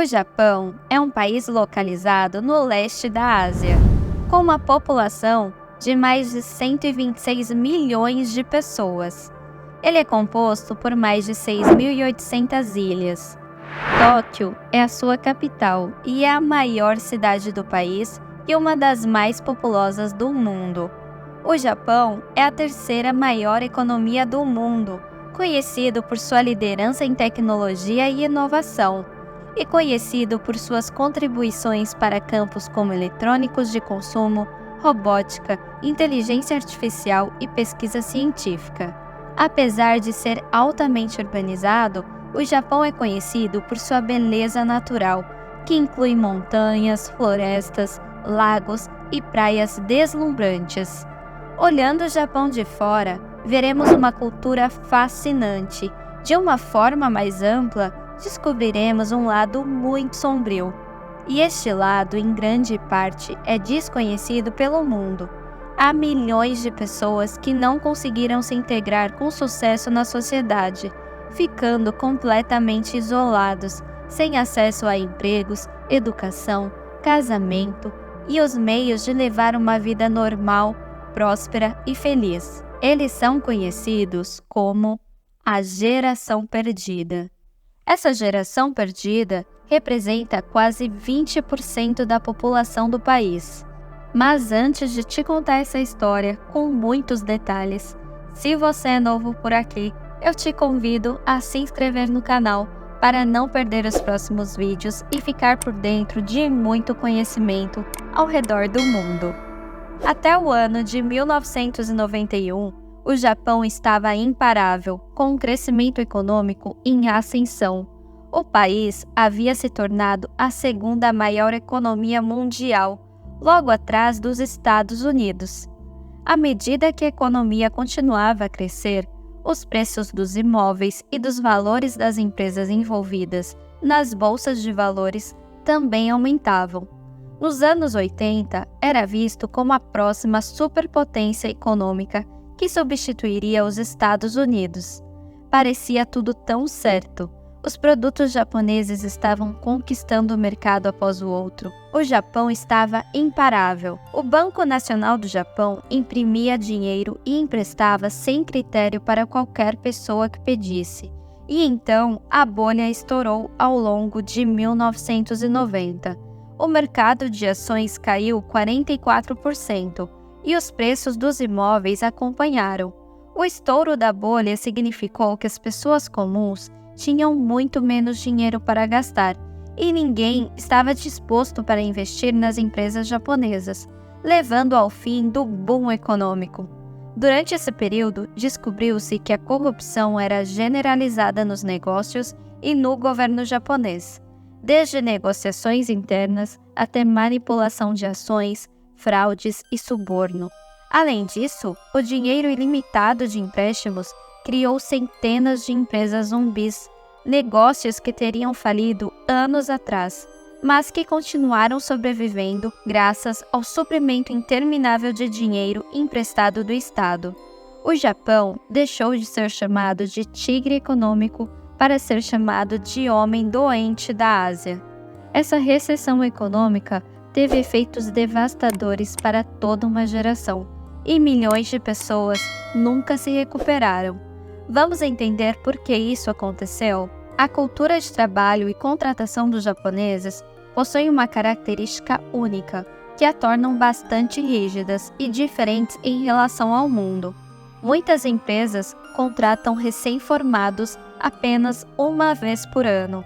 O Japão é um país localizado no leste da Ásia, com uma população de mais de 126 milhões de pessoas. Ele é composto por mais de 6.800 ilhas. Tóquio é a sua capital e é a maior cidade do país e uma das mais populosas do mundo. O Japão é a terceira maior economia do mundo, conhecido por sua liderança em tecnologia e inovação, e conhecido por suas contribuições para campos como eletrônicos de consumo, robótica, inteligência artificial e pesquisa científica. Apesar de ser altamente urbanizado, o Japão é conhecido por sua beleza natural, que inclui montanhas, florestas, lagos e praias deslumbrantes. Olhando o Japão de fora, veremos uma cultura fascinante. De uma forma mais ampla, descobriremos um lado muito sombrio. E este lado, em grande parte, é desconhecido pelo mundo. Há milhões de pessoas que não conseguiram se integrar com sucesso na sociedade, ficando completamente isolados, sem acesso a empregos, educação, casamento e os meios de levar uma vida normal, próspera e feliz. Eles são conhecidos como a geração perdida. Essa geração perdida representa quase 20% da população do país. Mas antes de te contar essa história com muitos detalhes, se você é novo por aqui, eu te convido a se inscrever no canal para não perder os próximos vídeos e ficar por dentro de muito conhecimento ao redor do mundo. Até o ano de 1991, o Japão estava imparável, com um crescimento econômico em ascensão. O país havia se tornado a segunda maior economia mundial, logo atrás dos Estados Unidos. À medida que a economia continuava a crescer, os preços dos imóveis e dos valores das empresas envolvidas nas bolsas de valores também aumentavam. Nos anos 80, era visto como a próxima superpotência econômica que substituiria os Estados Unidos. Parecia tudo tão certo. Os produtos japoneses estavam conquistando o mercado após o outro. O Japão estava imparável. O Banco Nacional do Japão imprimia dinheiro e emprestava sem critério para qualquer pessoa que pedisse. E então, a bolha estourou ao longo de 1990. O mercado de ações caiu 44% e os preços dos imóveis acompanharam. O estouro da bolha significou que as pessoas comuns tinham muito menos dinheiro para gastar e ninguém estava disposto para investir nas empresas japonesas, levando ao fim do boom econômico. Durante esse período, descobriu-se que a corrupção era generalizada nos negócios e no governo japonês, desde negociações internas até manipulação de ações, fraudes e suborno. Além disso, o dinheiro ilimitado de empréstimos criou centenas de empresas zumbis, negócios que teriam falido anos atrás, mas que continuaram sobrevivendo graças ao suprimento interminável de dinheiro emprestado do Estado. O Japão deixou de ser chamado de tigre econômico para ser chamado de homem doente da Ásia. Essa recessão econômica teve efeitos devastadores para toda uma geração, e milhões de pessoas nunca se recuperaram. Vamos entender por que isso aconteceu? A cultura de trabalho e contratação dos japoneses possui uma característica única, que a tornam bastante rígidas e diferentes em relação ao mundo. Muitas empresas contratam recém-formados apenas uma vez por ano.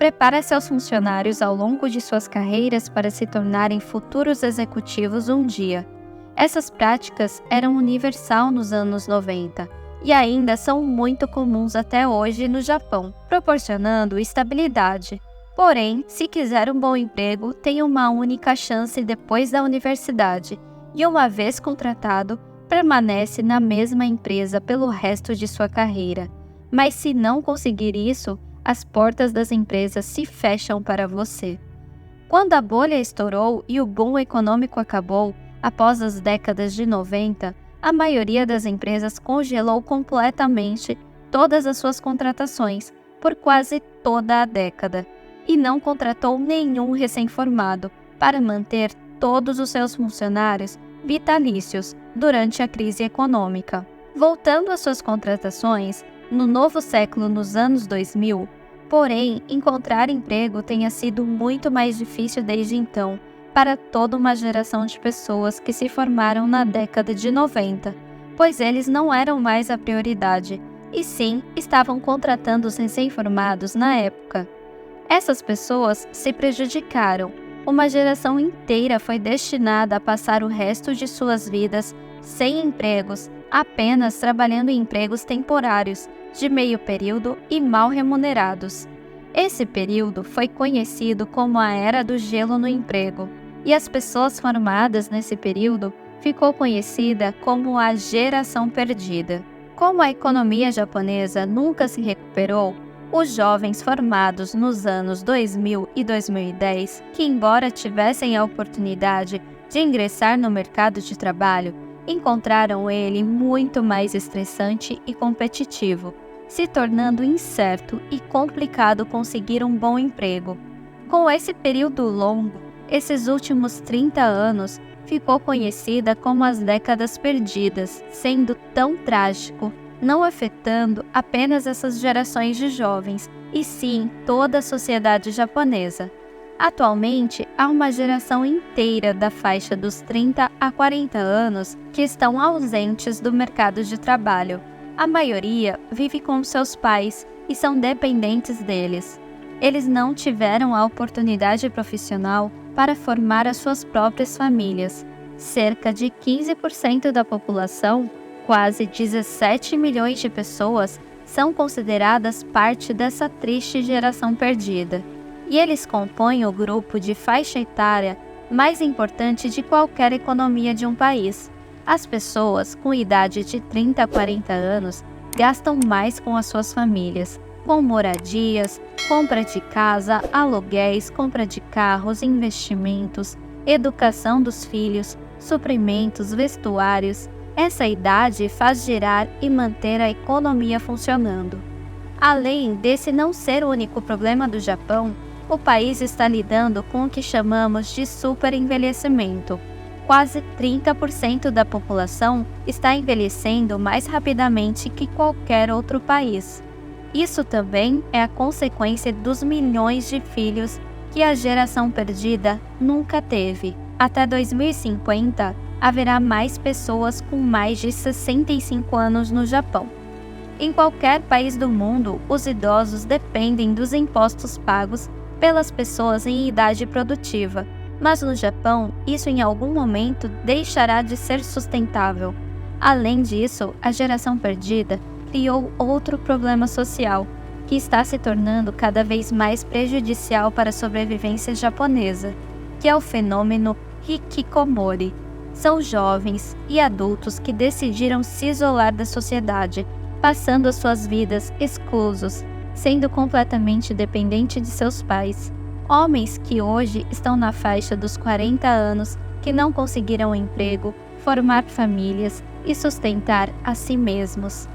Prepara seus funcionários ao longo de suas carreiras para se tornarem futuros executivos um dia. Essas práticas eram universal nos anos 90 e ainda são muito comuns até hoje no Japão, proporcionando estabilidade. Porém, se quiser um bom emprego, tem uma única chance depois da universidade e, uma vez contratado, permanece na mesma empresa pelo resto de sua carreira. Mas se não conseguir isso, as portas das empresas se fecham para você. Quando a bolha estourou e o boom econômico acabou, após as décadas de 90, a maioria das empresas congelou completamente todas as suas contratações por quase toda a década. e não contratou nenhum recém-formado para manter todos os seus funcionários vitalícios durante a crise econômica. Voltando às suas contratações, no novo século nos anos 2000, porém, encontrar emprego tenha sido muito mais difícil desde então para toda uma geração de pessoas que se formaram na década de 90, pois eles não eram mais a prioridade, e sim estavam contratando os recém-formados na época. Essas pessoas se prejudicaram. Uma geração inteira foi destinada a passar o resto de suas vidas sem empregos, apenas trabalhando em empregos temporários, de meio período e mal remunerados. Esse período foi conhecido como a Era do Gelo no Emprego, e as pessoas formadas nesse período ficou conhecida como a Geração Perdida. Como a economia japonesa nunca se recuperou, os jovens formados nos anos 2000 e 2010, que embora tivessem a oportunidade de ingressar no mercado de trabalho, encontraram ele muito mais estressante e competitivo, se tornando incerto e complicado conseguir um bom emprego. Com esse período longo, esses últimos 30 anos ficou conhecida como as décadas perdidas, sendo tão trágico, não afetando apenas essas gerações de jovens, e sim toda a sociedade japonesa. Atualmente, há uma geração inteira da faixa dos 30 a 40 anos que estão ausentes do mercado de trabalho. A maioria vive com seus pais e são dependentes deles. Eles não tiveram a oportunidade profissional para formar as suas próprias famílias. Cerca de 15% da população, quase 17 milhões de pessoas, são consideradas parte dessa triste geração perdida. E eles compõem o grupo de faixa etária mais importante de qualquer economia de um país. As pessoas com idade de 30 a 40 anos gastam mais com as suas famílias, com moradias, compra de casa, aluguéis, compra de carros, investimentos, educação dos filhos, suprimentos, vestuários. Essa idade faz girar e manter a economia funcionando. Além desse não ser o único problema do Japão, o país está lidando com o que chamamos de superenvelhecimento. Quase 30% da população está envelhecendo mais rapidamente que qualquer outro país. Isso também é a consequência dos milhões de filhos que a geração perdida nunca teve. Até 2050, haverá mais pessoas com mais de 65 anos no Japão. Em qualquer país do mundo, os idosos dependem dos impostos pagos pelas pessoas em idade produtiva, mas no Japão, isso em algum momento deixará de ser sustentável. Além disso, a geração perdida criou outro problema social, que está se tornando cada vez mais prejudicial para a sobrevivência japonesa, que é o fenômeno hikikomori. São jovens e adultos que decidiram se isolar da sociedade, passando as suas vidas exclusos, sendo completamente dependentes de seus pais. Homens que hoje estão na faixa dos 40 anos, que não conseguiram emprego, formar famílias e sustentar a si mesmos.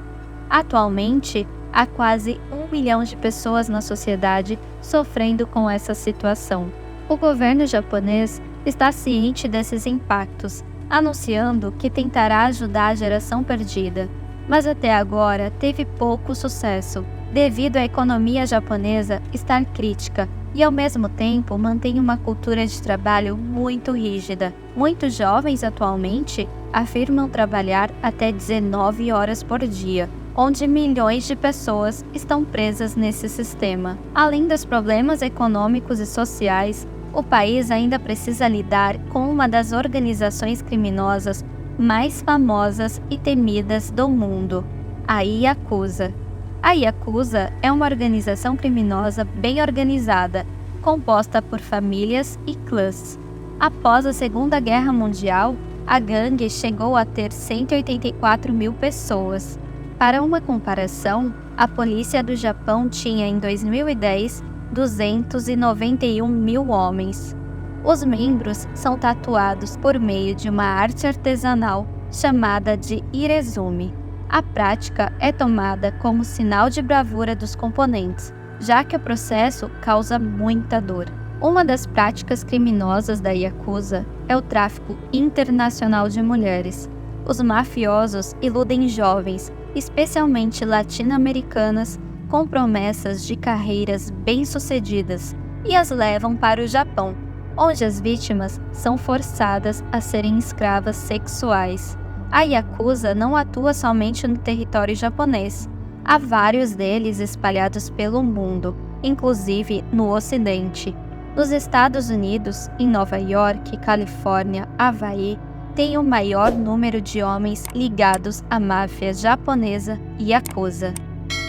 Atualmente, há quase 1 milhão de pessoas na sociedade sofrendo com essa situação. O governo japonês está ciente desses impactos, anunciando que tentará ajudar a geração perdida, mas até agora teve pouco sucesso, devido à economia japonesa estar crítica e ao mesmo tempo mantém uma cultura de trabalho muito rígida. Muitos jovens atualmente afirmam trabalhar até 19 horas por dia, onde milhões de pessoas estão presas nesse sistema. Além dos problemas econômicos e sociais, o país ainda precisa lidar com uma das organizações criminosas mais famosas e temidas do mundo, a Yakuza. A Yakuza é uma organização criminosa bem organizada, composta por famílias e clãs. Após a Segunda Guerra Mundial, a gangue chegou a ter 184 mil pessoas. Para uma comparação, a polícia do Japão tinha em 2010 291 mil homens. Os membros são tatuados por meio de uma arte artesanal chamada de irezumi. A prática é tomada como sinal de bravura dos componentes, já que o processo causa muita dor. Uma das práticas criminosas da Yakuza é o tráfico internacional de mulheres. Os mafiosos iludem jovens, especialmente latino-americanas, com promessas de carreiras bem-sucedidas e as levam para o Japão, onde as vítimas são forçadas a serem escravas sexuais. A Yakuza não atua somente no território japonês. Há vários deles espalhados pelo mundo, inclusive no Ocidente. Nos Estados Unidos, em Nova York, Califórnia, Havaí, tem o maior número de homens ligados à máfia japonesa Yakuza.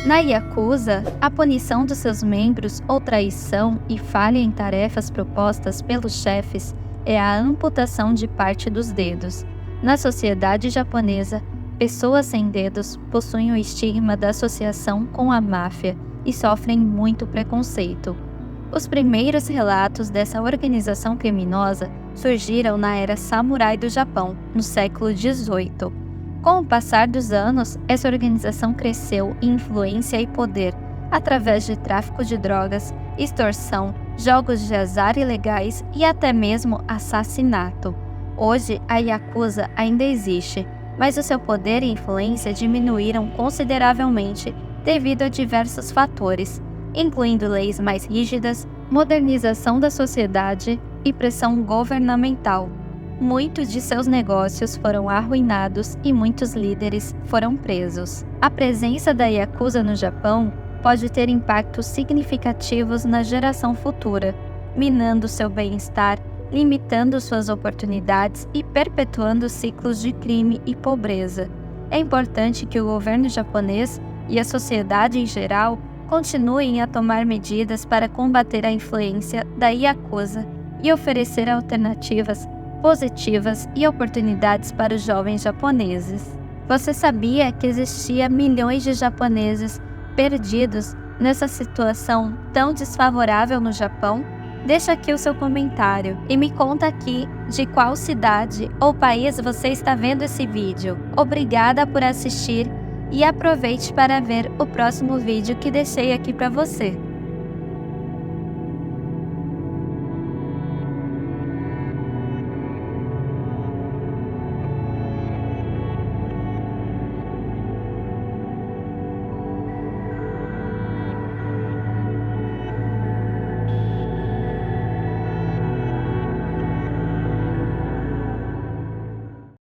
Na Yakuza, a punição dos seus membros ou traição e falha em tarefas propostas pelos chefes é a amputação de parte dos dedos. Na sociedade japonesa, pessoas sem dedos possuem o estigma da associação com a máfia e sofrem muito preconceito. Os primeiros relatos dessa organização criminosa surgiram na era samurai do Japão, no século XVIII. Com o passar dos anos, essa organização cresceu em influência e poder, através de tráfico de drogas, extorsão, jogos de azar ilegais e até mesmo assassinato. Hoje, a Yakuza ainda existe, mas o seu poder e influência diminuíram consideravelmente devido a diversos fatores, incluindo leis mais rígidas, modernização da sociedade e pressão governamental. Muitos de seus negócios foram arruinados e muitos líderes foram presos. A presença da Yakuza no Japão pode ter impactos significativos na geração futura, minando seu bem-estar, limitando suas oportunidades e perpetuando ciclos de crime e pobreza. É importante que o governo japonês e a sociedade em geral continuem a tomar medidas para combater a influência da Yakuza e oferecer alternativas positivas e oportunidades para os jovens japoneses. Você sabia que existia milhões de japoneses perdidos nessa situação tão desfavorável no Japão? Deixa aqui o seu comentário e me conta aqui de qual cidade ou país você está vendo esse vídeo. Obrigada por assistir e aproveite para ver o próximo vídeo que deixei aqui para você.